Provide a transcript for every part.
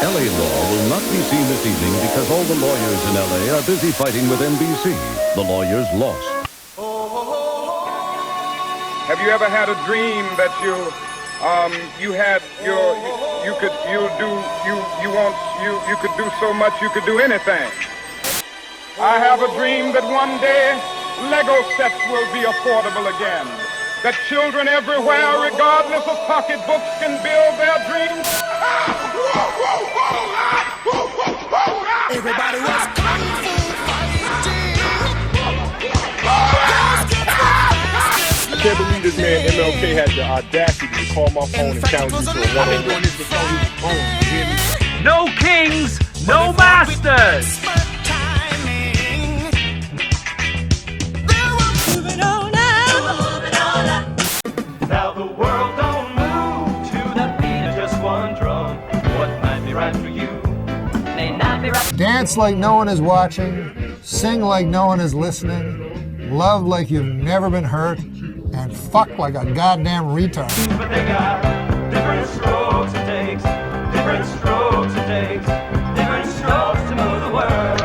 LA Law will not be seen this evening because all the lawyers in LA are busy fighting with NBC. The lawyers lost. Have you ever had a dream that you could do so much you could do anything? I have a dream that one day Lego sets will be affordable again. That children everywhere, regardless of pocketbooks, can build their dreams. Everybody was kung fu fighting. I can't believe this man MLK had the audacity to call my phone and challenge me to a one-on-one. I've been doing this before he was born, you hear me? No kings, no masters. Now the world don't move to the beat of just one drum. What might be right for you may not be right. Dance like no one is watching, sing like no one is listening, love like you've never been hurt, and fuck like a goddamn retard. But they got different strokes it takes, different strokes it takes, different strokes to move the world.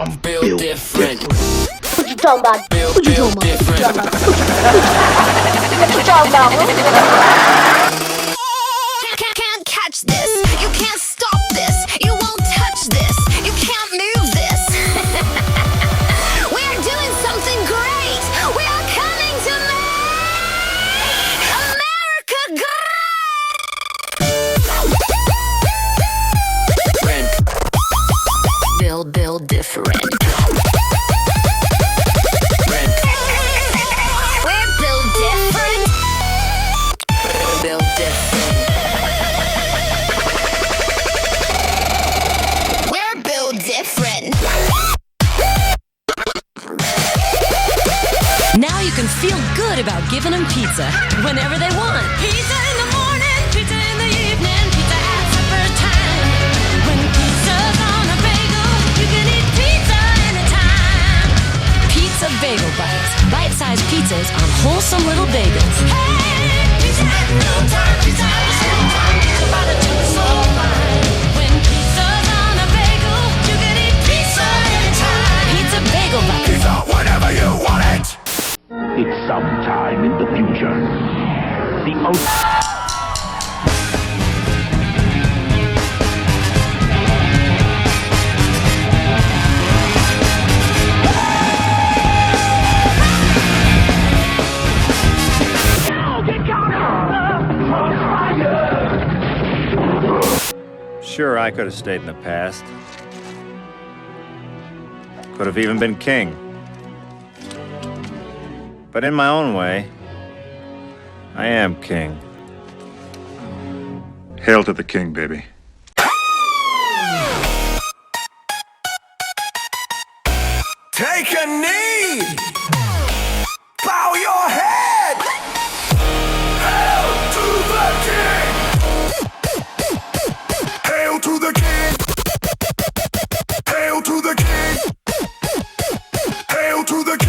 I'm built different. What you talking about? Built different. What you talking about? Can't catch this. You can't stop this. You won't touch this. You can't move this. We're doing something great. We are coming to make America great. Build different. Now you can feel good about giving them pizza whenever they want. Pizza in the morning, pizza in the evening, pizza at supper time. When pizza's on a bagel, you can eat pizza anytime. Pizza Bagel Bites. Bite-sized pizzas on wholesome little bagels. Hey, pizza at noontime, pizza at noontime, pizza by the two so fine. When pizza's on a bagel, you can eat pizza anytime. Pizza Bagel Bites. Pizza whenever you want it. It's sometime in the future. The Sure, I could have stayed in the past. Could have even been king. But in my own way, I am king. Hail to the king, baby. Take a knee. Bow your head. Hail to the king. Hail to the king. Hail to the king. Hail to the king.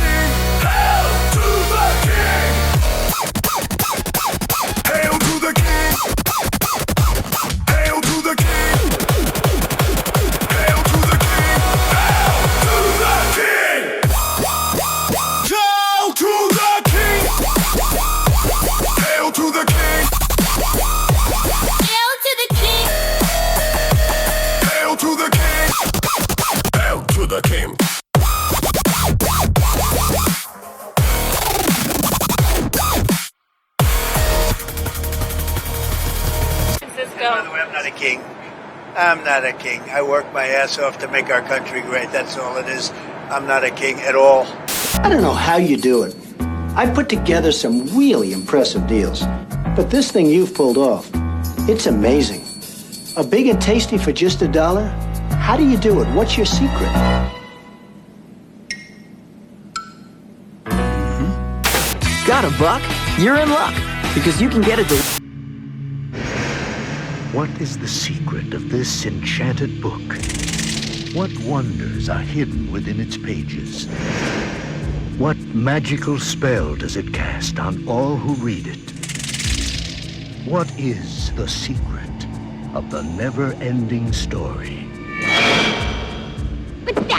I'm not a king. I work my ass off to make our country great. That's all it is. I'm not a king at all. I don't know how you do it. I've put together some really impressive deals. But this thing you've pulled off, it's amazing. A big and tasty for just $1? How do you do it? What's your secret? Got a buck? You're in luck. Because you can get it to... What is the secret of this enchanted book? What wonders are hidden within its pages? What magical spell does it cast on all who read it? What is the secret? of the never-ending story. What's that?